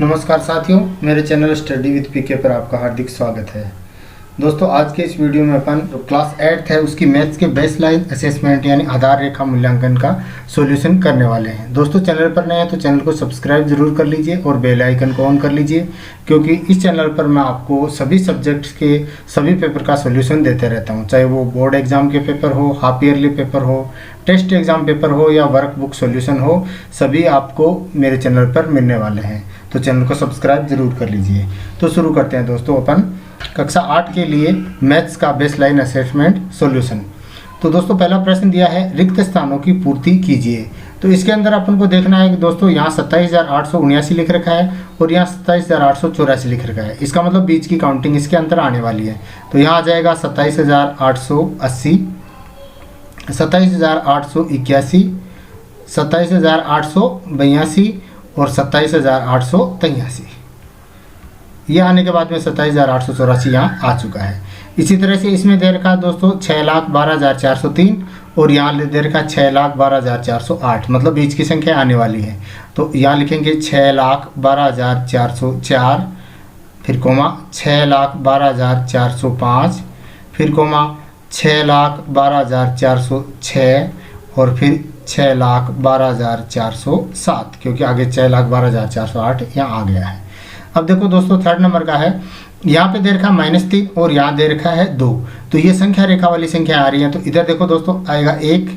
नमस्कार साथियों, मेरे चैनल स्टडी विद पीके पर आपका हार्दिक स्वागत है। दोस्तों, आज के इस वीडियो में अपन जो क्लास 8 है उसकी मैथ्स के बेसलाइन असेसमेंट यानी आधार रेखा मूल्यांकन का सॉल्यूशन करने वाले हैं। दोस्तों, चैनल पर नए हैं तो चैनल को सब्सक्राइब जरूर कर लीजिए और बेल आइकन को ऑन कर लीजिए, क्योंकि इस चैनल पर मैं आपको सभी सब्जेक्ट्स के सभी पेपर का सॉल्यूशन देते रहता हूँ, चाहे वो बोर्ड एग्जाम के पेपर हो, हाफ ईयरली पेपर हो, टेस्ट एग्जाम पेपर हो या वर्क बुक सॉल्यूशन हो, सभी आपको मेरे चैनल पर मिलने वाले हैं। तो चैनल को सब्सक्राइब जरूर कर लीजिए। तो शुरू करते हैं दोस्तों अपन कक्षा 8 के लिए मैथ्स का बेसलाइन असेसमेंट सॉल्यूशन। तो दोस्तों, पहला प्रश्न दिया है रिक्त स्थानों की पूर्ति कीजिए। तो इसके अंदर अपन को देखना है कि दोस्तों यहाँ 27,879 लिख रखा है और यहाँ 27,884 लिख रखा है। इसका मतलब बीच की काउंटिंग इसके अंदर आने वाली है। तो यहाँ आ जाएगा 27,880, 27,881, 27,882 और 27,883। ये आने के बाद में 27,884 यहाँ आ चुका है। इसी तरह से इसमें दे रखा दोस्तों 6,12,403 और यहाँ दे रखा 6,12,408, मतलब बीच की संख्या आने वाली है। तो यहाँ लिखेंगे 6,12,404, फिर कोमा 6,12,405, फिर कोमा 6,12,406 और फिर 6,12,407, क्योंकि आगे 6,12,408 यहाँ आ गया है। अब देखो दोस्तों, थर्ड नंबर का है, यहाँ पे दे रखा है -3 और यहाँ दे रखा है 2। तो ये संख्या रेखा वाली संख्या आ रही है। तो इधर देखो दोस्तों आएगा 1,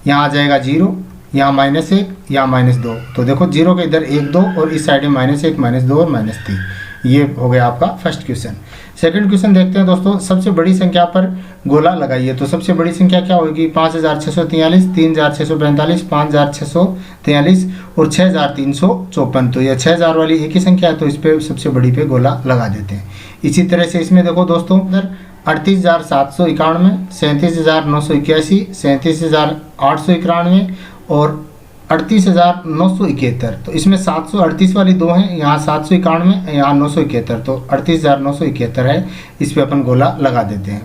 यहाँ आ जाएगा 0, यहाँ -1, यहाँ -2। तो देखो 0 के इधर 1 2 और इस साइड में -1 -2 और -3। ये हो गया आपका फर्स्ट क्वेश्चन। सेकंड क्वेश्चन देखते हैं दोस्तों, सबसे बड़ी संख्या पर गोला लगाइए। तो सबसे बड़ी संख्या क्या होगी? 5,643, 3,645, 5,643 और 6,354। तो ये 6,000 वाली एक ही संख्या है, तो इस पे सबसे बड़ी पे गोला लगा देते हैं। इसी तरह से इसमें देखो दोस्तों, इधर 38,791, 37,981, 37,891 और 38,971। तो इसमें 738 वाली 2 हैं, यहाँ 791, यहाँ 971। तो 38,971 है, इस पे अपन गोला लगा देते हैं।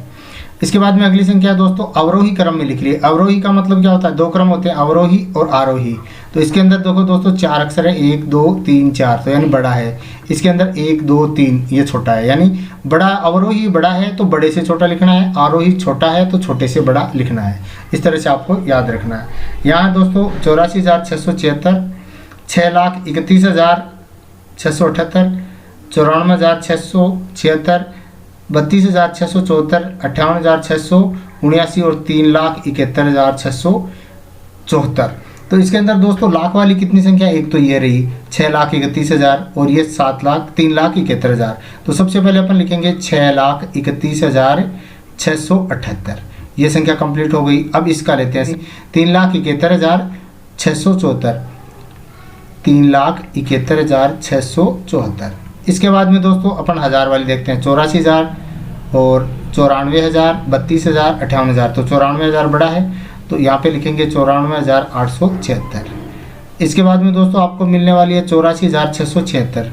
इसके बाद में अगली संख्या दोस्तों अवरोही क्रम में लिख लिए। अवरोही का मतलब क्या होता है? 2 क्रम होते हैं, अवरोही और आरोही। तो इसके अंदर देखो दोस्तों 4 अक्षर है, 1 2 3 4, तो यानी बड़ा है। इसके अंदर 1 2 3 ये छोटा है, यानी बड़ा अवरोही बड़ा है तो बड़े से छोटा लिखना है, आरोही छोटा है तो छोटे से बड़ा लिखना है। इस तरह से आपको याद रखना है। यहाँ दोस्तों 84,676, 6,31,678, 94,676, 32,674, 58,679 और 3,71,674। तो इसके अंदर दोस्तों लाख वाली कितनी संख्या? एक तो ये रही 6,31,000 और ये 3,71,000। तो सबसे पहले अपन लिखेंगे 6,31,678। ये संख्या कंप्लीट हो गई। अब इसका लेते हैं 3,71,674, 3,71,674। इसके बाद में दोस्तों अपन हज़ार वाली देखते हैं, 84,000 और 94,000, 32,000, 58,000। तो 94,000 बड़ा है, तो यहाँ पे लिखेंगे 94,876। इसके बाद में दोस्तों आपको मिलने वाली है 84,676।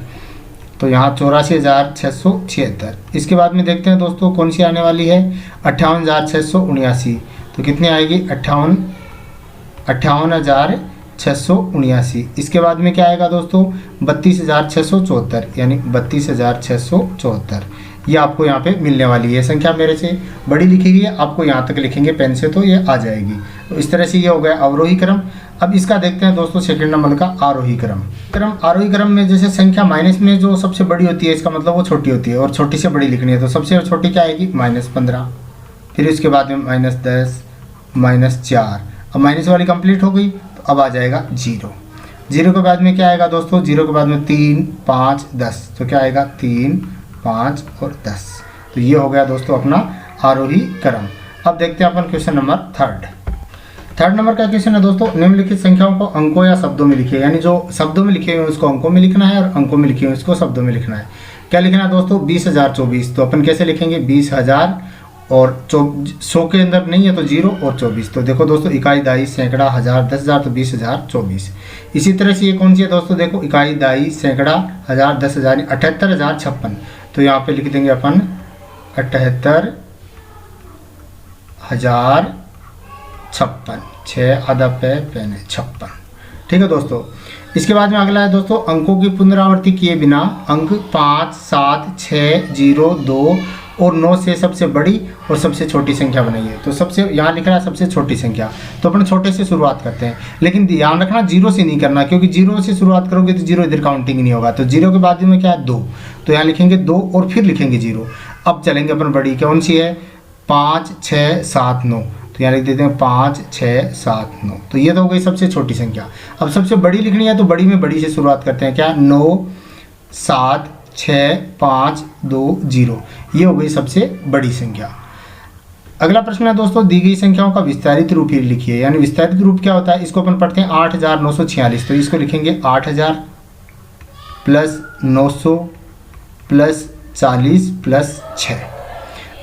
तो यहाँ 84,676। इसके बाद में देखते हैं दोस्तों कौन सी आने वाली है, 58,679। तो कितनी आएगी? 58,679। इसके बाद में क्या आएगा दोस्तों? 32,674, यानी 32,674। ये आपको यहाँ पे मिलने वाली है। संख्या मेरे से बड़ी लिखी गई है, आपको यहाँ तक लिखेंगे पेन से तो ये आ जाएगी। तो इस तरह से ये हो गया अवरोही क्रम। अब इसका देखते हैं दोस्तों सेकंड नंबर का आरोही क्रम। आरोही क्रम में जैसे संख्या माइनस में जो सबसे बड़ी होती है, इसका मतलब वो छोटी होती है और छोटी से बड़ी लिखनी है। तो सबसे छोटी क्या आएगी? -15। फिर इसके बाद में -10, -4। अब माइनस वाली कंप्लीट हो गई, तो अब आ जाएगा 0। 0 के बाद में क्या आएगा दोस्तों? 0 के बाद में 3 5 10। तो क्या आएगा? 3 5 और 10। तो ये हो गया दोस्तों अपना आरोही क्रम। अब देखते हैं अपन क्वेश्चन नंबर थर्ड नंबर का क्वेश्चन है दोस्तों, निम्नलिखित संख्याओं को अंकों या शब्दों में लिखिए। यानी जो शब्दों में लिखे हुए उसको अंकों में लिखना है और अंकों में लिखे हुए उसको शब्दों में लिखना है। क्या लिखना है दोस्तों? 20,024। तो अपन कैसे लिखेंगे? 20,000 और 100 के अंदर नहीं है तो 0 और 24। तो देखो दोस्तों इकाई, दाई, सैकड़ा, हज़ार, 10,000, तो 20,024। इसी तरह से ये कौन सी है दोस्तों? देखो इकाई, दाई, सैकड़ा, हज़ार, 10,000, 78,056। तो यहाँ पे लिख देंगे अपन 78,056, 6 आधा पे पैने 56। ठीक है दोस्तों। इसके बाद में अगला है दोस्तों, अंकों की पुनरावृत्ति किए बिना अंक 5, 7, 6, 0, 2 और 9 से सबसे बड़ी और सबसे छोटी संख्या बनाइए। तो सबसे यहाँ लिख रहा है सबसे छोटी संख्या, तो अपन छोटे से शुरुआत करते हैं, लेकिन ध्यान रखना जीरो से नहीं करना, क्योंकि जीरो से शुरुआत करोगे तो जीरो इधर काउंटिंग नहीं होगा। तो जीरो के बाद में क्या है 2, तो यहाँ लिखेंगे 2 और फिर लिखेंगे 0। अब चलेंगे अपन बड़ी, कौन सी है 5, 6, 7, 9, तो यहाँ लिख देते हैं 5, 6, 7, 9। तो ये तो हो गई सबसे छोटी संख्या। अब सबसे बड़ी लिखनी है तो बड़ी में बड़ी से शुरुआत करते हैं, क्या 9, 7, 6, 5, 2, 0, ये हो गई सबसे बड़ी संख्या। अगला प्रश्न है दोस्तों, दी गई संख्याओं का विस्तारित रूप ही लिखिए। यानी विस्तारित रूप क्या होता है, इसको अपन पढ़ते हैं 8946, तो इसको लिखेंगे 8000 प्लस 900 प्लस 40 प्लस 6।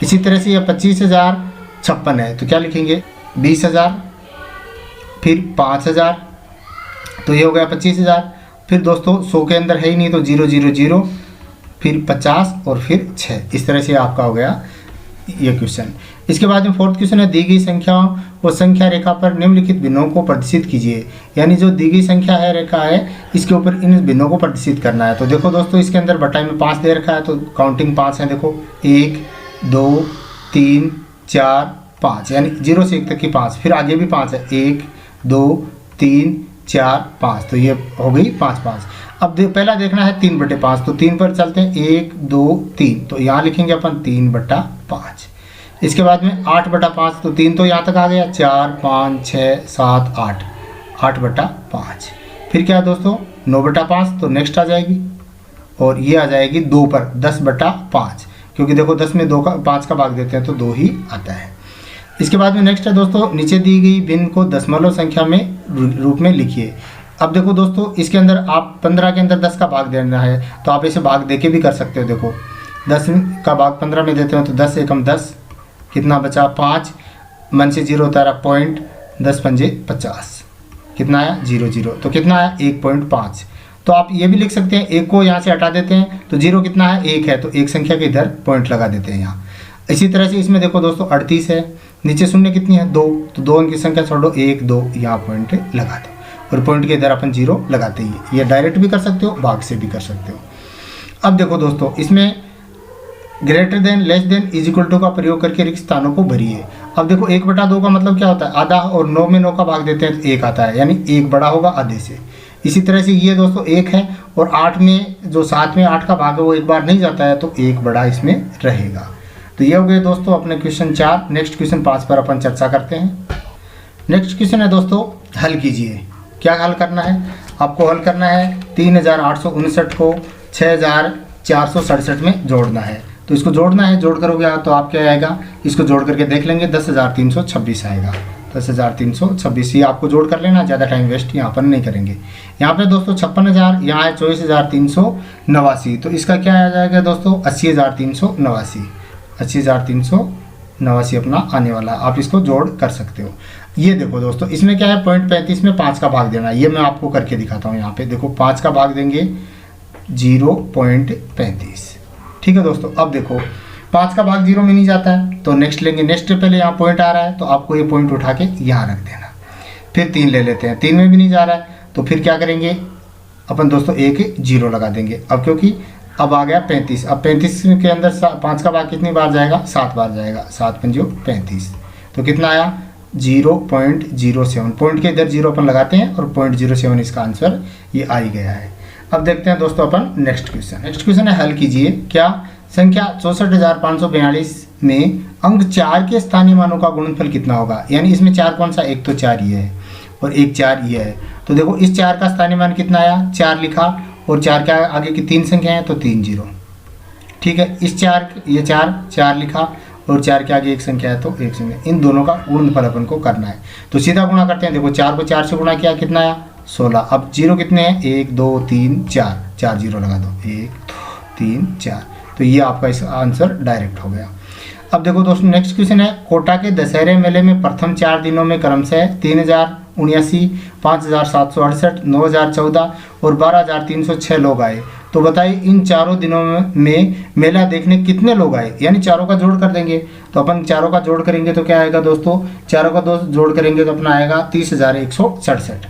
इसी तरह से ये 25,056 है, तो क्या लिखेंगे 20,000 फिर 5,000, तो ये हो गया 25,000। फिर दोस्तों 100 के अंदर है ही नहीं तो 0 0 0, फिर 50 और फिर 6। इस तरह से आपका हो गया ये क्वेश्चन। इसके बाद में फोर्थ क्वेश्चन है, दी गई संख्याओं और संख्या रेखा पर निम्नलिखित भिन्नों को प्रदर्शित कीजिए। यानी जो दी गई संख्या है रेखा है, इसके ऊपर इन भिन्नों को प्रदर्शित करना है। तो देखो दोस्तों, इसके अंदर बटाई में 5 दे रखा है, तो काउंटिंग 5 है। देखो 1 2 3 4 5, यानी 0 से 1 तक की 5, फिर आगे भी 5 है, 1 2 3 4 5, तो ये हो गई 5 5। अब पहला देखना है 3/5, तो 3 पर चलते हैं, 1 2 3, तो यहाँ लिखेंगे अपन 3/5। इसके बाद में 8/5, तो 3 तो यहाँ तक आ गया, 4 5 6 7 8, 8/5। फिर क्या है दोस्तों 9/5, तो नेक्स्ट आ जाएगी, और ये आ जाएगी 2 पर 10/5, क्योंकि देखो 10 में 2 का 5 का भाग देते हैं तो 2 ही आता है। इसके बाद में नेक्स्ट है दोस्तों, नीचे दी गई भिन्न को दशमलव संख्या में रूप में लिखिए। अब देखो दोस्तों, इसके अंदर आप 15 के अंदर 10 का भाग देना है, तो आप इसे भाग देके भी कर सकते हो। देखो 10 का भाग 15 में देते हो तो 10 एकम 10, कितना बचा 5, मन से 0 उतारा पॉइंट, 10 पंजे 50, कितना आया 0 0, तो कितना आया 1.5। तो आप ये भी लिख सकते हैं, 1 को यहाँ से हटा देते हैं तो 0 कितना है 1 है, तो एक संख्या के इधर पॉइंट लगा देते हैं यहाँ। इसी तरह से इसमें देखो दोस्तों 38 है, नीचे शून्य कितनी है 2, तो 2 अंक की संख्या छोड़ो, 1 2 यहाँ पॉइंट लगा दो, और पॉइंट के इधर अपन 0 लगाते ही। ये डायरेक्ट भी कर सकते हो, भाग से भी कर सकते हो। अब देखो दोस्तों, इसमें greater than, less than, is equal to का प्रयोग करके रिक्त स्थानों को भरिए। अब देखो 1/2 का मतलब क्या होता है, आधा, और 9 में 9 का भाग देते हैं तो 1 आता है, यानी 1 बड़ा होगा आधे से। इसी तरह से ये दोस्तों 1 है, और 8 में जो 7 में 8 का भाग है वो एक बार नहीं जाता है, तो 1 बड़ा इसमें रहेगा। तो ये हो गए दोस्तों अपने क्वेश्चन 4। नेक्स्ट क्वेश्चन 5 पर अपन चर्चा करते हैं। नेक्स्ट क्वेश्चन है दोस्तों, हल कीजिए। क्या हल करना है, आपको हल करना है 3859 को 6467 में जोड़ना है। तो इसको जोड़ना है, जोड़ करोगे तो आप क्या आएगा, इसको जोड़ करके देख लेंगे 10,326 आएगा। 10,326 ये आपको जोड़ कर लेना, ज़्यादा टाइम वेस्ट यहाँ पर नहीं करेंगे। यहाँ पे दोस्तों 56,000, यहाँ है 24,389, तो इसका क्या आ जाएगा दोस्तों 80,389, 80,389 अपना आने वाला। आप इसको जोड़ कर सकते हो। ये देखो दोस्तों, इसमें क्या है 0.35 में 5 का भाग देना है, ये मैं आपको करके दिखाता हूँ। यहाँ पे देखो 5 का भाग देंगे 0.35, ठीक है दोस्तों। अब देखो 5 का भाग 0 में नहीं जाता है, तो नेक्स्ट लेंगे, नेक्स्ट पहले यहाँ पॉइंट आ रहा है तो आपको ये पॉइंट उठा के यहाँ रख देना। फिर 3 ले लेते हैं, 3 में भी नहीं जा रहा है, तो फिर क्या करेंगे अपन दोस्तों, एक 0 लगा देंगे। अब क्योंकि अब आ गया 35, अब 35 के अंदर 5 का भाग कितनी बार जाएगा, 7 बार जाएगा, 7 पंजो 35, तो कितना आया 0.07। पॉइंट के इधर 0 अपन लगाते हैं, और 0.07 इसका आंसर ये आ ही गया है। अब देखते हैं दोस्तों अपन नेक्स्ट क्वेश्चन। नेक्स्ट क्वेश्चन है, हल कीजिए। क्या संख्या 64,542 में अंक 4 के स्थानीय मानों का गुणनफल कितना होगा। यानी इसमें 4 कौन सा, एक तो 4 ये है और एक 4 ये है। तो देखो इस 4 का स्थानीय मान कितना आया, 4 लिखा, और 4 के आगे की 3 संख्या है तो 3 0, ठीक है। इस 4 ये 4 लिखा, और 4 के आगे एक संख्या है तो एक संख्या। इन दोनों का गुणनफल अपन को करना है, तो सीधा गुणा करते हैं। देखो 4 को 4 से गुणा किया, कितना आया 16। अब 0 कितने हैं, 1 2 3 4, 4 0 लगा दो, 1 2 3 4, तो ये आपका इसका आंसर डायरेक्ट हो गया। अब देखो दोस्तों नेक्स्ट क्वेश्चन है, कोटा के दशहरे मेले में प्रथम 4 दिनों में क्रमशः 3,079, 5,768, 9,014 और 12,306 लोग आए। तो बताइए इन चारों दिनों में मेला देखने कितने लोग आए। यानी चारों का जोड़ कर देंगे, तो अपन चारों का जोड़ करेंगे तो क्या आएगा दोस्तों, चारों का जोड़ करेंगे तो अपना आएगा 30,167।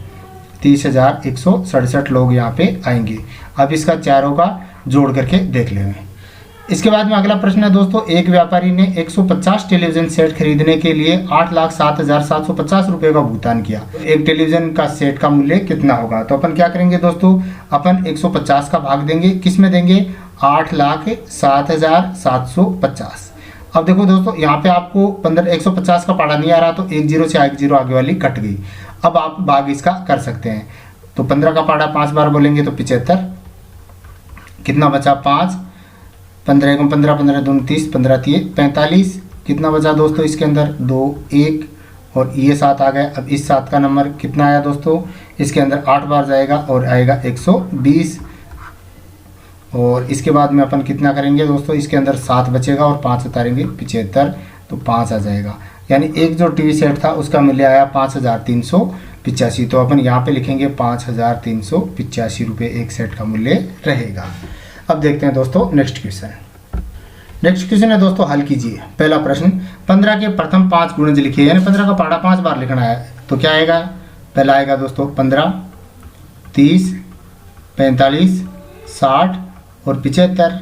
30,167 लोग यहाँ पे आएंगे। अब इसका चारों का जोड़ करके देख लेंगे। इसके बाद में अगला प्रश्न है दोस्तों, एक व्यापारी ने 150 टेलीविजन सेट खरीदने के लिए 8,07,750 रुपये का भुगतान किया। एक टेलीविजन का सेट का मूल्य कितना होगा? तो अपन क्या करेंगे दोस्तों, अपन 150 का भाग देंगे, किस में देंगे? 8,07,750। अब देखो दोस्तों, यहाँ पे आपको 150 का पढ़ा नहीं आ रहा, तो 1 0 से 1 0 आगे वाली कट गई। अब आप भाग इसका कर सकते हैं। तो 15 का पढ़ा 5 बार बोलेंगे तो 75, कितना बचा? 5, 15 1 15, 15 2 30, 15 3 45, कितना बचा दोस्तों इसके अंदर? 2 1, और ये 7 आ गया। अब इस 7 का नंबर कितना आया दोस्तों? इसके अंदर 8 बार जाएगा और आएगा 120। और इसके बाद में अपन कितना करेंगे दोस्तों, इसके अंदर 7 बचेगा और 5 उतारेंगे, 75, तो 5 आ जाएगा। यानी एक जो टीवी सेट था उसका मूल्य आया 5,385। तो अपन यहाँ पे लिखेंगे 5,385 रुपये एक सेट का मूल्य रहेगा। अब देखते हैं दोस्तों नेक्स्ट क्वेश्चन। नेक्स्ट क्वेश्चन है दोस्तों, हल कीजिए। पहला प्रश्न, 15 के प्रथम 5 गुणज लिखिए, यानी 15 का पहाड़ा 5 बार लिखना है। तो क्या आएगा? पहला आएगा दोस्तों 15, 30, 45, 60 और 75।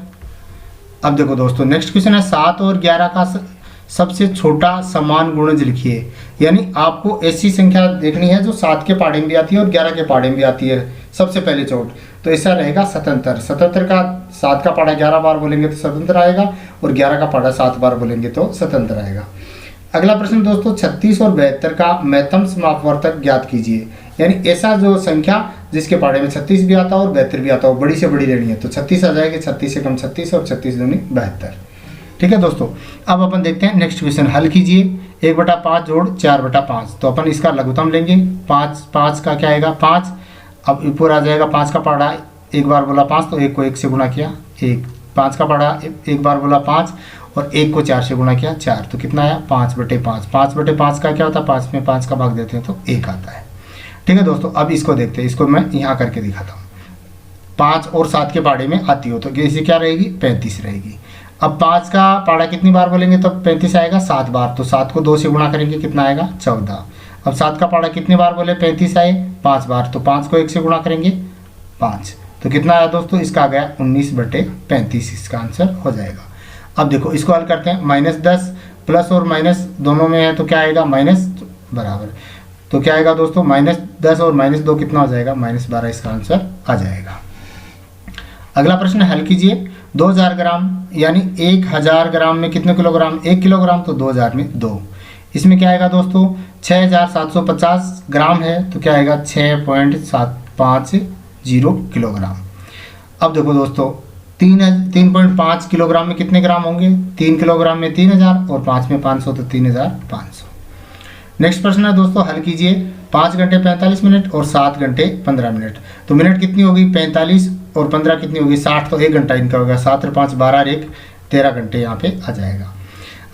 अब देखो दोस्तों नेक्स्ट क्वेश्चन है, 7 और 11 का सबसे छोटा समान गुणज लिखिए। यानी आपको ऐसी संख्या देखनी है जो 7 के पहाड़े में भी आती है और 11 के पहाड़े में भी आती है, सबसे पहले चोट। तो ऐसा रहेगा 77। 77 का 7 का पहाड़ा 11 बार बोलेंगे तो 77 आएगा, और 11 का पहाड़ा 7 बार बोलेंगे तो 77 आएगा। अगला प्रश्न दोस्तों, 36 और 72 का महत्तम समापवर्तक ज्ञात कीजिए। यानी ऐसा जो संख्या जिसके पहाड़े में 36 भी आता हो और 72 भी आता हो, बड़ी से बड़ी लेनी है तो 36 आ जाएगी, 36 से कम 36 और 36 दूनी 72। ठीक है दोस्तों, अब अपन देखते हैं नेक्स्ट क्वेश्चन। हल कीजिए। 1/5 जोड़ 4/5, तो अपन इसका लघुत्तम लेंगे। 5 का क्या आएगा? 5। अब ऊपर आ जाएगा 5 का पहाड़ा, एक बार बोला 5 तो 1 को 1 से गुणा किया 1। 5 का पहाड़ा एक बार बोला 5 और 1 को 4 से गुणा किया 4, तो कितना आया? 5/5। 5/5 का क्या होता है? 5 में 5 का भाग देते हैं तो 1 आता है। ठीक है दोस्तों, अब इसको देखते हैं। इसको मैं यहाँ करके दिखाता हूँ। 5 और 7 के पहाड़े में आती हो तो इसी क्या रहेगी? 35 रहेगी। अब 5 का पहाड़ा कितनी बार बोलेंगे तो 35 आएगा? 7 बार। तो 7 को 2 से गुणा करेंगे, कितना आएगा? 14। अब 7 का पहाड़ा कितनी बार बोले? 35 आए 5 बार। तो 5 को 1 से गुणा करेंगे 5, तो कितना आया दोस्तों? इसका आ गया 19/35, इसका आंसर हो जाएगा। अब देखो इसको हल करते हैं। -10 प्लस और माइनस दोनों में है तो क्या आएगा? माइनस बराबर, तो क्या आएगा दोस्तों? -10 और -2 कितना हो जाएगा? -12, इसका आंसर आ जाएगा। अगला प्रश्न हल कीजिए। 2000 ग्राम यानी 1000 ग्राम में कितने किलोग्राम? 1 किलोग्राम, तो 2000 में 2। इसमें क्या आएगा दोस्तों? 6750 ग्राम है तो क्या आएगा? 6.750 किलोग्राम। अब देखो दोस्तों 3.5 किलोग्राम में कितने ग्राम होंगे? 3 किलोग्राम में 3000 और 5 में 500, तो 3500। नेक्स्ट प्रश्न है दोस्तों, हल कीजिए। 5 घंटे 45 मिनट और 7 घंटे 15 मिनट, तो मिनट कितनी होगी? 45 और 15 कितनी होगी? 60, तो 1 घंटा इनका होगा। 7 और 5 12 और 1 13 घंटे यहाँ पे आ जाएगा।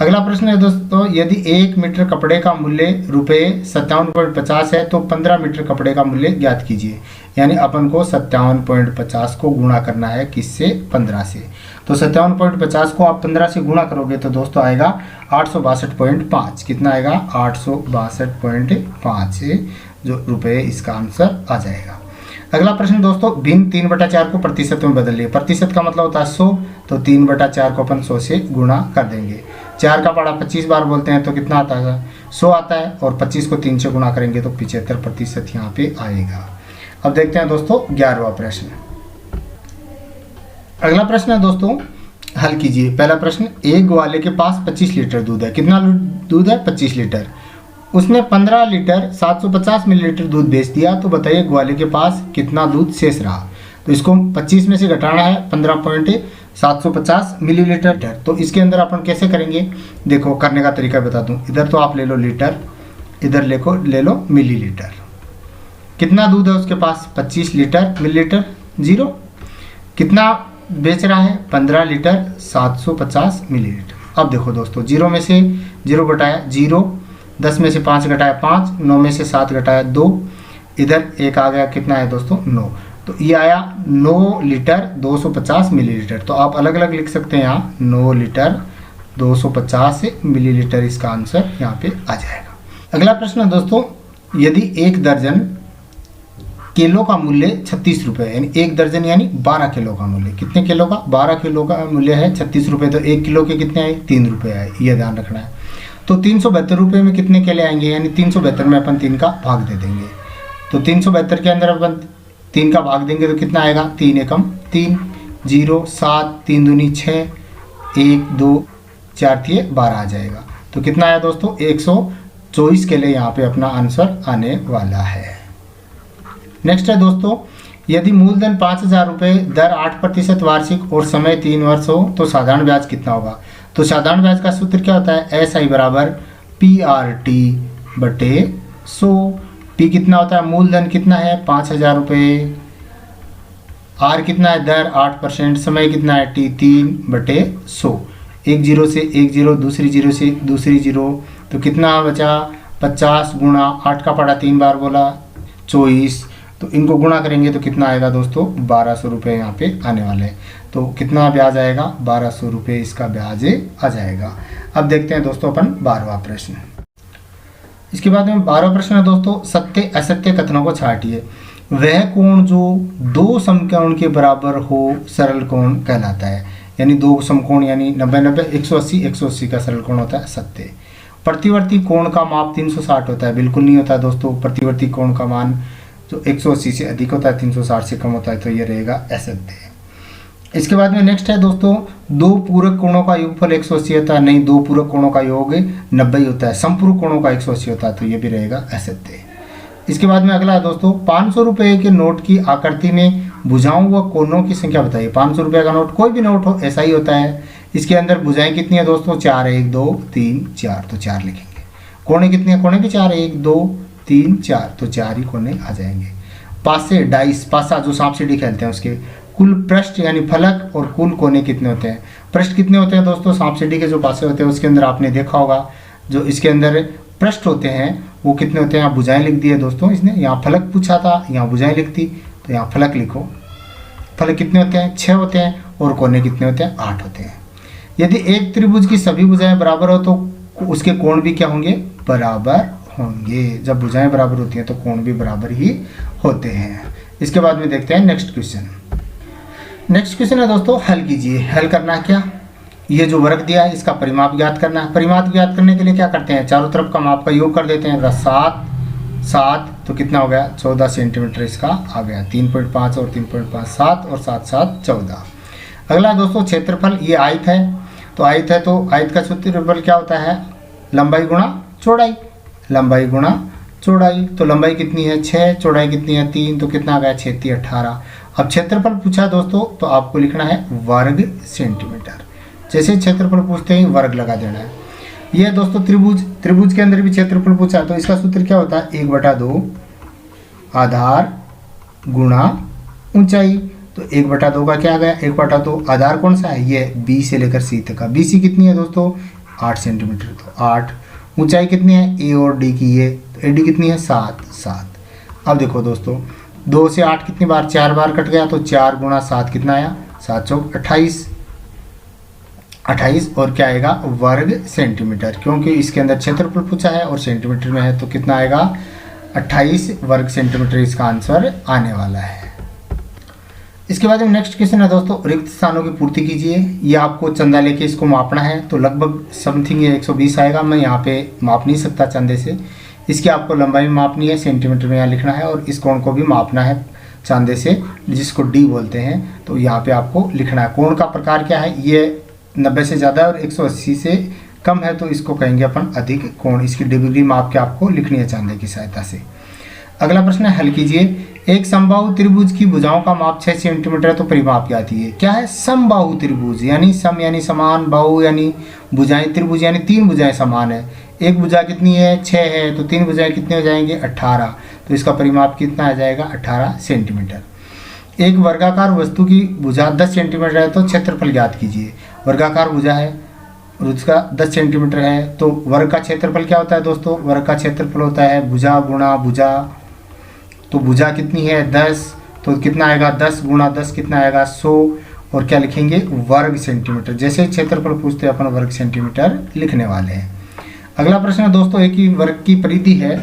अगला प्रश्न है दोस्तों, यदि 1 मीटर कपड़े का मूल्य ₹57.50 है तो 15 मीटर कपड़े का मूल्य ज्ञात कीजिए। यानी अपन को 57.50 को गुणा करना है किससे? 15 से। तो 57.50 को आप 15 से गुणा करोगे तो दोस्तों आएगा 862.5। कितना आएगा? 862.5 जो रुपये, इसका आंसर आ जाएगा। अगला प्रश्न दोस्तों, भिन्न 3/4 को प्रतिशत में बदल लिए। प्रतिशत का मतलब होता है 100, तो 3/4 को अपन 100 से गुणा कर देंगे। 4 का पहाड़ा 25 बार बोलते हैं तो कितना आता है? 100 आता है, और 25 को 3 से गुणा करेंगे तो 75% यहाँ पे आएगा। अब देखते हैं दोस्तों 11वां प्रश्न। अगला प्रश्न है दोस्तों, हल कीजिए। पहला प्रश्न, एक ग्वाले के पास 25 लीटर दूध है। कितना दूध है? 25 लीटर। उसने 15 लीटर 750 मिलीलीटर दूध बेच दिया, तो बताइए ग्वाले के पास कितना दूध शेष रहा। तो इसको 25 में से घटाना है 15.750 मिलीलीटर। तो इसके अंदर अपन कैसे करेंगे? देखो करने का तरीका बता दूं। इधर तो आप ले लो लीटर, इधर ले लो मिलीलीटर। कितना दूध है उसके पास? 25 लीटर। मिलीलीटर 0। कितना बेच रहा है? 15 लीटर 750 मिलीलीटर। अब देखो दोस्तों 0 में से 0 घटाया 0, 10 में से 5 घटाया 5, 9 में से 7 घटाया 2, इधर 1 आ गया। कितना है दोस्तों? 9। तो ये आया 9 लीटर 250 मिलीलीटर। तो आप अलग अलग लिख सकते हैं यहाँ 9 लीटर 250 मिलीलीटर, इसका आंसर यहाँ पे आ जाएगा। अगला प्रश्न है दोस्तों, यदि 1 दर्जन किलो का मूल्य 36 रुपये, यानी 1 दर्जन यानी 12 किलो का मूल्य। कितने किलो का? 12 किलो का मूल्य है 36 रुपये, तो 1 किलो के कितने आए? 3 रुपये आए, ये ध्यान रखना है। तो 372 रुपये में कितने केले आएंगे, यानी 372 में अपन 3 का भाग दे देंगे। तो 372 के अंदर अपन 3 का भाग देंगे तो कितना आएगा? 3 एकम 3, 0, 7, 3 दूनी 6, 1, 2, 4 तिये 12 आ जाएगा। तो कितना आया दोस्तों? 124 केले यहाँ पे अपना आंसर आने वाला है। नेक्स्ट है दोस्तों, यदि मूलधन 5,000 रुपये, दर 8% वार्षिक और समय 3 वर्ष हो तो साधारण ब्याज कितना होगा? तो साधारण ब्याज का सूत्र क्या होता है? SI बराबर PRT बटे 100। P कितना होता है? मूलधन कितना है? 5,000 रुपये। R कितना है? दर 8%। समय कितना है? T 3 बटे 100। एक जीरो से एक जीरो, दूसरी जीरो से दूसरी जीरो, तो कितना बचा? 50 गुणा 8 का पढ़ा 3 बार बोला 24, तो इनको गुणा करेंगे तो कितना आएगा दोस्तों? 1200 रुपये यहाँ पे आने वाले हैं। तो कितना ब्याज आएगा? 1200 रुपये इसका ब्याज आ जाएगा। अब देखते हैं दोस्तों अपन 12वां प्रश्न। इसके बाद में 12वां प्रश्न है दोस्तों, सत्य असत्य कथनों को छांटिए। वह कोण जो दो समकोण के बराबर हो सरल कोण कहलाता है, यानी दो समकोण यानी 90-90, 180-180 का सरल कोण होता है सत्य। प्रतिवर्ती कोण का माप 360 होता है, बिल्कुल नहीं होता दोस्तों। प्रतिवर्ती कोण का मान जो 180 से अधिक होता है, 360 से कम होता है, तो ये रहेगा असत्य। इसके बाद में नेक्स्ट है दोस्तों, दो पूरक कोणों का योगफल 180 होता है, नहीं, दो पूरक कोणों का योग 90 होता है। समपूरक कोणों का 180 होता है, तो ये भी रहेगा असत्य। इसके बाद में अगला है दोस्तों, 500 रुपये के नोट की आकृति में भुजाओं व कोनों की संख्या बताइए। 500 रुपये का नोट, कोई भी नोट हो ऐसा ही होता है। इसके अंदर भुजाएं कितनी है दोस्तों? 4 है, 1 2 3 4, तो 4 लिखेंगे। कोने कितने हैं? कोने भी 4 है, 1 2 3 4, तो 4 ही कोने आ जाएंगे। पासे डाइस, पासा जो सांप सीढ़ी खेलते हैं उसके। कुल पृष्ठ यानी फलक और कुल कोने कितने होते हैं? पृष्ठ कितने होते हैं दोस्तों? सांप सीढ़ी के जो पासे होते हैं उसके अंदर आपने देखा होगा, जो इसके अंदर पृष्ठ होते हैं वो कितने होते हैं? यहाँ भुजाएं लिख दी है दोस्तों इसने। यहाँ फलक पूछा था, यहाँ भुजाएं लिखती, तो यहाँ फलक लिखो। फलक कितने होते हैं? 6 होते हैं। और कोने कितने होते हैं? 8 होते हैं। यदि एक त्रिभुज की सभी भुजाएं बराबर हो तो उसके कोण भी क्या होंगे? बराबर होंगे। जब भुजाएं बराबर होती हैं तो कोण भी बराबर ही होते हैं। इसके बाद में देखते हैं नेक्स्ट क्वेश्चन। नेक्स्ट क्वेश्चन है दोस्तों, हल कीजिए। हल करना है क्या? ये जो वर्ग दिया है इसका परिमाप ज्ञात करना है। परिमाप ज्ञात करने के लिए क्या करते हैं? चारों तरफ का माप का योग कर देते हैं। 7 7, तो कितना हो गया? 14 सेंटीमीटर इसका आ गया। 3.5 और 3.5 7 और 7 7 14। अगला दोस्तों क्षेत्रफल, ये आयत है, तो आयत है तो आयत का क्षेत्रफल क्या होता है? लंबाई गुणा चौड़ाई। लंबाई गुणा चौड़ाई, तो लंबाई कितनी है? 6, चौड़ाई कितनी है? 3, तो कितना आ गया? 6 3 18। अब क्षेत्रफल पूछा दोस्तों तो आपको लिखना है वर्ग सेंटीमीटर। जैसे क्षेत्रफल पूछते ही वर्ग लगा देना है। यह दोस्तों त्रिभुज, त्रिभुज के अंदर भी क्षेत्रफल पूछा तो इसका सूत्र क्या होता है? 1/2 आधार गुणा ऊंचाई। तो 1/2 का क्या आ गया? 1/2 आधार कौन सा है? ये B से लेकर C तक का। BC कितनी है दोस्तों? 8 सेंटीमीटर, तो 8। ऊंचाई कितनी है? A और D की, ये तो AD कितनी है? 7 7। अब देखो दोस्तों 2 से 8 कितनी बार? 4 बार कट गया, तो 4 गुणा 7 कितना आया? 7 चौक 28। 28 और क्या आएगा? वर्ग सेंटीमीटर, क्योंकि इसके अंदर क्षेत्रफल पूछा है और सेंटीमीटर में है, तो कितना आएगा? 28 वर्ग सेंटीमीटर इसका आंसर आने वाला है। इसके बाद में नेक्स्ट क्वेश्चन है दोस्तों, रिक्त स्थानों की पूर्ति कीजिए। ये आपको चंदा लेके इसको मापना है, तो लगभग समथिंग ये 120 आएगा। मैं यहाँ पे माप नहीं सकता चंदे से। इसकी आपको लंबाई मापनी है, सेंटीमीटर में यहाँ लिखना है, और इस कोण को भी मापना है चांदे से, जिसको D बोलते हैं। तो यहाँ पे आपको लिखना है। कोण का प्रकार क्या है? ये 90 से ज़्यादा और 180 से कम है, तो इसको कहेंगे अपन अधिक कोण। इसकी डिग्री माप के आपको लिखनी है चांदे की सहायता से। अगला प्रश्न है, हल कीजिए। एक समबाहु त्रिभुज की भुजाओं का माप 6 सेंटीमीटर है, तो परिमाप क्या आती है? क्या है? समबाहु त्रिभुज, यानी सम यानी समान, बाहु यानी भुजाएं, त्रिभुज यानी 3 भुजाएं समान है। एक भुजा कितनी है? 6 है, तो 3 भुजाएं कितने हो जाएंगे? 18। तो इसका परिमाप कितना आ जाएगा? 18 सेंटीमीटर। एक वर्गाकार वस्तु की भुजा 10 सेंटीमीटर है, तो क्षेत्रफल ज्ञात कीजिए। वर्गाकार भुजा है और उसका 10 सेंटीमीटर है, तो वर्ग का क्षेत्रफल क्या होता है दोस्तों? वर्ग का क्षेत्रफल होता है भुजा गुणा भुजा। तो भुजा कितनी है? 10, तो कितना आएगा? 10 गुणा 10 कितना आएगा? 100। और क्या लिखेंगे? वर्ग सेंटीमीटर। जैसे क्षेत्रफल पूछते हैं अपन वर्ग सेंटीमीटर लिखने वाले हैं। अगला प्रश्न है दोस्तों, एक ही वर्ग की परिधि है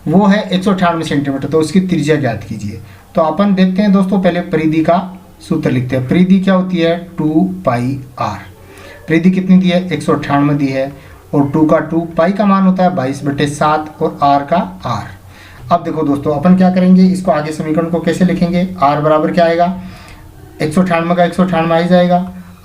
वो है 198 सेंटीमीटर, तो उसकी त्रिज्या ज्ञात कीजिए। तो अपन देखते हैं दोस्तों, पहले परिधि का सूत्र लिखते हैं। परिधि क्या होती है, 2πr। परिधि कितनी दी है, 198 दी है, और 2 का 2, पाई का मान होता है 22/7 और r का r। अब देखो दोस्तों, अपन क्या करेंगे, इसको आगे समीकरण को कैसे लिखेंगे, r बराबर क्या आएगा, 198 का 198 आ जाएगा।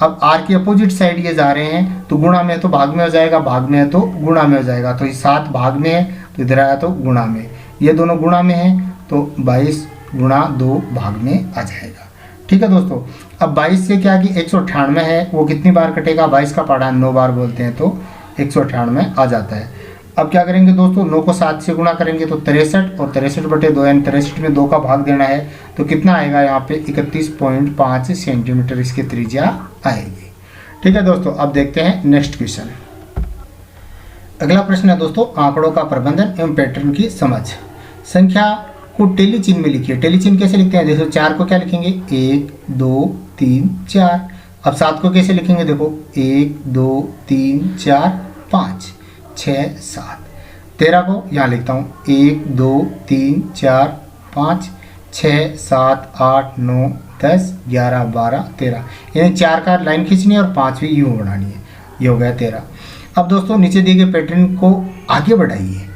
अब r की अपोजिट साइड ये जा रहे हैं, तो गुणा में है तो भाग में हो जाएगा, भाग में है तो गुणा में हो जाएगा। तो ये 7 भाग में है तो इधर आया तो गुणा में, ये दोनों गुणा में है तो 22 गुणा 2 भाग में आ जाएगा। ठीक है दोस्तों, अब 22 से क्या कि 198 है, वो कितनी बार कटेगा, 22 का पहाड़ा 9 बार बोलते हैं, तो 198 आ जाता है। अब क्या करेंगे दोस्तों, 9 को 7 से गुणा करेंगे तो 63, और 63/2 यानी 63 में 2 का भाग देना है, तो कितना आएगा यहाँ पे 31.5 सेंटीमीटर इसकी त्रिज्या आएगी। ठीक है दोस्तों, अब देखते हैं नेक्स्ट क्वेश्चन। अगला प्रश्न है दोस्तों, आंकड़ों का प्रबंधन एवं पैटर्न की समझ। संख्या को टेली चिन्ह में लिखिए। टेली चिन्ह कैसे लिखते हैं, देखो 4 को क्या लिखेंगे, 1 2 3 4। अब 7 को कैसे लिखेंगे, देखो 1 2 3 4 5 6 7। 13 को यहाँ लिखता हूँ, 1 2 3 4 5 6 7 8 9 10 11 12 13, यानी 4 का लाइन खींचनी है और 5वीं यूँ बनानी है। ये हो गया 13। अब दोस्तों नीचे दिए गए पैटर्न को आगे बढ़ाइए।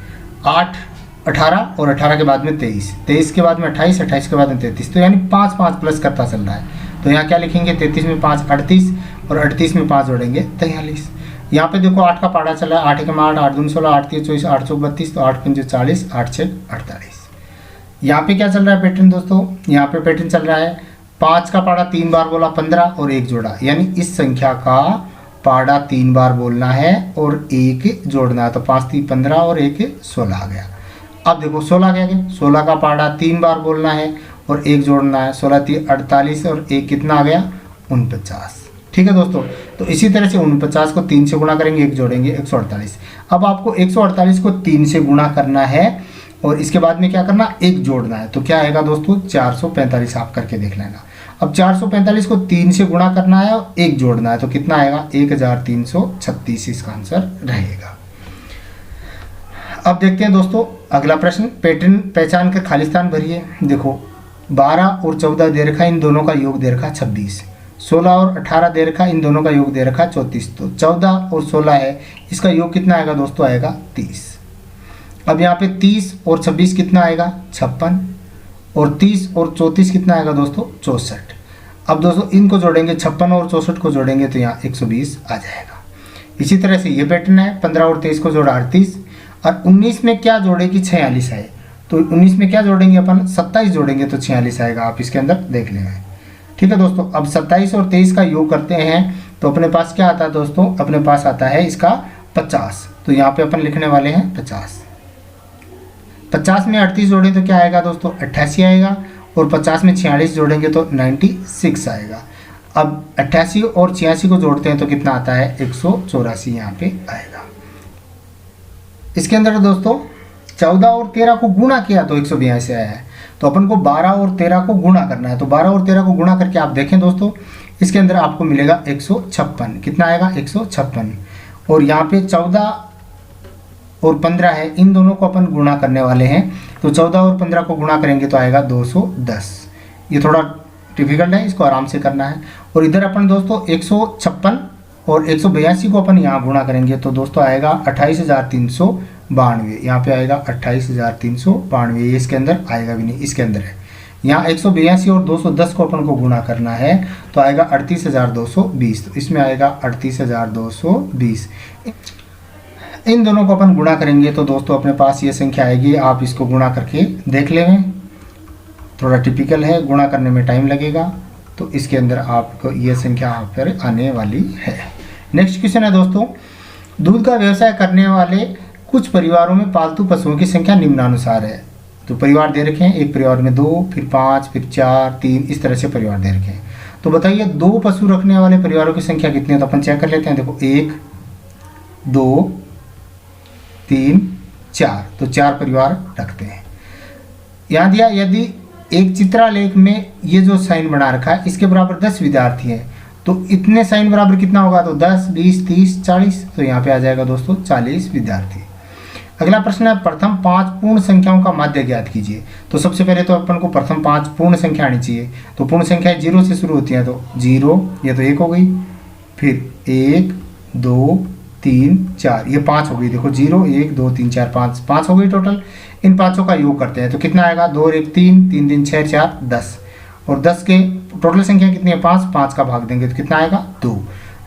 8 18 और 18 के बाद में 23, 23 के बाद में 28, 28 के बाद में 33, तो यानी 5 5 प्लस करता चल रहा है। तो यहाँ क्या लिखेंगे, 33 में 5 38, और 38 में 5 जोड़ेंगे 43। यहाँ पे देखो 8 का पहाड़ा चल रहा है, 8 के 8 8 दूनी 16 8 3 24 8 चौक 32, तो 8 5 40 8 6 48। यहाँ पे क्या चल रहा है पैटर्न दोस्तों, यहाँ पे पैटर्न चल रहा है 5 का पहाड़ा 3 बार बोला 15 और 1 जोड़ा, यानी इस संख्या का पहाड़ा 3 बार बोलना है और 1 जोड़ना है। तो 5 3 15 और 1 16 आ गया। अब देखो 16 क्या गया, 16 का पहाड़ा 3 बार बोलना है और 1 जोड़ना है, 16 3 48 और 1 कितना आ गया, 49। ठीक है दोस्तों, तो इसी तरह से 49 को 3 से गुणा करेंगे, 1 जोड़ेंगे 148। अब आपको 148 को 3 से गुणा करना है और इसके बाद में क्या करना, 1 जोड़ना है। तो क्या आएगा दोस्तों, 445। आप करके देख लेना। अब 445 को 3 से गुणा करना है और 1 जोड़ना है, तो कितना आएगा, 1336 इसका आंसर रहेगा। अब देखते हैं दोस्तों अगला प्रश्न। पैटर्न पहचान कर खाली स्थान भरिए। देखो 12 और 14 दे रखा, इन दोनों का योग दे रखा 26। 16 और 18 दे रखा, इन दोनों का योग दे रखा 34। तो 14 और 16 है, इसका योग कितना आएगा दोस्तों, आएगा 30। अब यहाँ पे 30 और 26 कितना आएगा, 56, और 30 और 34 कितना आएगा दोस्तों, 64। अब दोस्तों इनको जोड़ेंगे, 56 और 64 को जोड़ेंगे तो यहाँ 120 आ जाएगा। इसी तरह से ये पैटर्न है, 15 और 23 को जोड़ा 38, और 19 में क्या जोड़े कि 46 है, तो 19 में क्या जोड़ेंगे अपन, 27 जोड़ेंगे तो 46 आएगा। आप इसके अंदर देख लेंगे। ठीक है दोस्तों, अब 27 और 23 का योग करते हैं तो अपने पास क्या आता है दोस्तों, अपने पास आता है इसका 50। तो यहाँ पे अपन लिखने वाले हैं 50। 50 में 38 जोड़ें तो क्या आएगा दोस्तों, 88 आएगा, और 50 में 46 जोड़ेंगे तो 96 आएगा। अब 88 और 86 को जोड़ते हैं तो कितना आता है, 184 यहाँ पे आएगा। इसके अंदर दोस्तों 14 और 13 को गुणा किया तो 182 आया है। तो अपन को 12 और 13 को गुणा करना है, तो 12 और 13 को गुणा करके आप देखें दोस्तों, इसके अंदर आपको मिलेगा 156। कितना आएगा, 156। और यहाँ पे 14 और 15 है, इन दोनों को अपन गुणा करने वाले हैं, तो 14 और 15 को गुणा करेंगे तो आएगा 210। ये थोड़ा डिफिकल्ट है, इसको आराम से करना है। और इधर अपन दोस्तों 156 और 182 को अपन यहाँ गुणा करेंगे तो दोस्तों आएगा 28,392। यहाँ पे आएगा 28,392। ये इसके अंदर आएगा भी नहीं, इसके अंदर है। यहाँ 182 और 210 को अपन को गुणा करना है तो आएगा 38,220। तो इसमें आएगा 38,220। इन दोनों को अपन गुणा करेंगे तो दोस्तों अपने पास ये संख्या आएगी। आप इसको गुणा करके देख लें, थोड़ा टिपिकल है, गुणा करने में टाइम लगेगा, तो इसके अंदर आपको ये संख्या यहाँ पर आने वाली है। नेक्स्ट क्वेश्चन है दोस्तों, दूध का व्यवसाय करने वाले कुछ परिवारों में पालतू पशुओं की संख्या निम्नानुसार है। तो परिवार दे रखे हैं, एक परिवार में 2, फिर 5, फिर 4, 3, इस तरह से परिवार दे रखे हैं। तो बताइए 2 पशु रखने वाले परिवारों की संख्या कितनी है, तो अपन चेक कर लेते हैं। देखो 1 2 3 4, तो 4 परिवार रखते हैं। यहाँ दिया यदि एक चित्रालेख में ये जो साइन बना रखा है इसके बराबर 10 विद्यार्थी हैं, तो इतने साइन बराबर कितना होगा, तो 10 20 30 40, तो यहाँ पे आ जाएगा दोस्तों 40 विद्यार्थी। अगला प्रश्न है प्रथम 5 पूर्ण संख्याओं का माध्य ज्ञात कीजिए। तो सबसे पहले तो अपन को प्रथम 5 पूर्ण संख्या आनी चाहिए। तो पूर्ण संख्याएं 0 से शुरू होती हैं, तो 0 ये तो 1 हो गई, फिर 1 2 3 4 ये 5 हो गई। देखो 0 1 2 3 4 5 हो गई टोटल। इन पाँचों का योग करते हैं तो कितना आएगा, 2 और 1 3 3 3 6 4 10, और 10 के टोटल संख्या कितनी है 5, 5 का भाग देंगे तो कितना आएगा 2।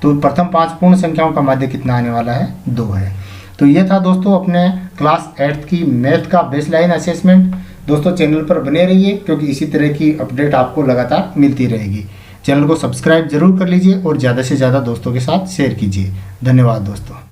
तो प्रथम 5 पूर्ण संख्याओं का माध्य कितना आने वाला है, 2 है। तो ये था दोस्तों अपने क्लास 8th की मैथ का बेसलाइन असेसमेंट। दोस्तों चैनल पर बने रहिए क्योंकि इसी तरह की अपडेट आपको लगातार मिलती रहेगी। चैनल को सब्सक्राइब जरूर कर लीजिए और ज़्यादा से ज़्यादा दोस्तों के साथ शेयर कीजिए। धन्यवाद दोस्तों।